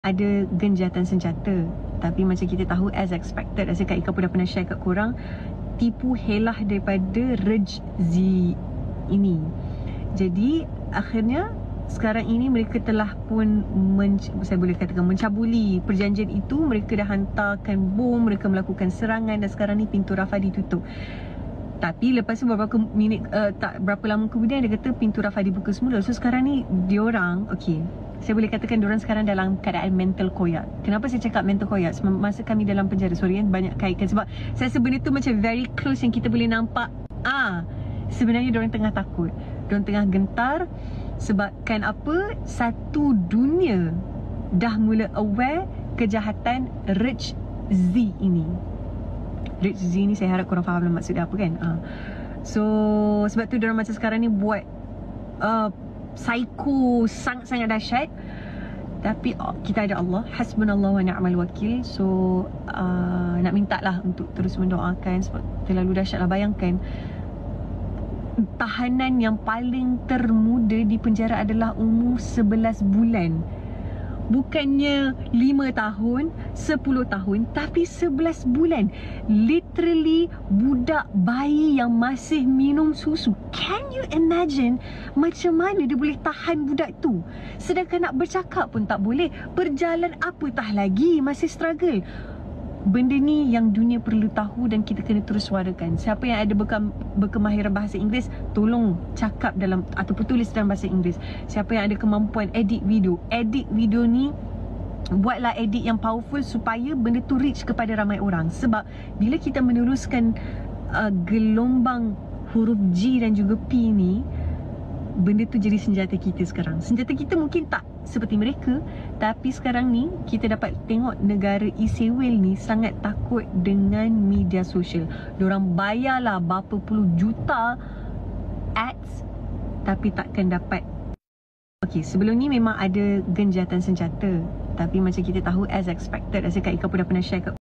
ada genjatan senjata. Tapi macam kita tahu, as expected, rasa Kak Ika pun dah pernah share kat korang, tipu helah daripada RJZ ini. Jadi akhirnya sekarang ini mereka telah pun saya boleh katakan mencabuli perjanjian itu. Mereka dah hantarkan bom, mereka melakukan serangan dan sekarang ni pintu Rafah ditutup. Tapi lepas tu beberapa minit, tak berapa lama kemudian dia kata pintu Rafah dibuka semula. So sekarang ni diorang, saya boleh katakan diorang sekarang dalam keadaan mental koyak. Kenapa saya cakap mental koyak? Masa kami dalam penjara, banyak kaitkan. Sebab saya rasa benda tu macam very close yang kita boleh nampak. Sebenarnya diorang tengah takut, diorang tengah gentar. Sebabkan apa? Satu dunia dah mula aware kejahatan RJZ ini. RJZ ni saya harap korang faham maksud dia apa kan. So sebab tu diorang macam sekarang ni buat psycho sangat-sangat dahsyat. Tapi kita ada Allah, hasbunallah wa ni'mal wakil. So nak minta lah untuk terus mendoakan sebab terlalu dahsyat lah. Bayangkan, tahanan yang paling termuda di penjara adalah umur 11 bulan. Bukannya 5 tahun, 10 tahun, tapi 11 bulan. Literally budak bayi yang masih minum susu. Can you imagine macam mana dia boleh tahan budak tu? Sedangkan nak bercakap pun tak boleh. Berjalan apatah lagi, masih struggle. Benda ni yang dunia perlu tahu dan kita kena terus suarakan. Siapa yang ada berkemahiran bahasa Inggeris, tolong cakap dalam ataupun tulis dalam bahasa Inggeris. Siapa yang ada kemampuan edit video ni, buatlah edit yang powerful supaya benda tu reach kepada ramai orang. Sebab bila kita meneruskan gelombang huruf G dan juga P ni, benda tu jadi senjata kita sekarang. Senjata kita mungkin tak seperti mereka, tapi sekarang ni kita dapat tengok negara Isewil ni sangat takut dengan media sosial. Diorang bayarlah berapa puluh juta ads tapi takkan dapat. Sebelum ni memang ada genjatan senjata, tapi macam kita tahu, as expected, rasa Kak Ika pun dah pernah share kat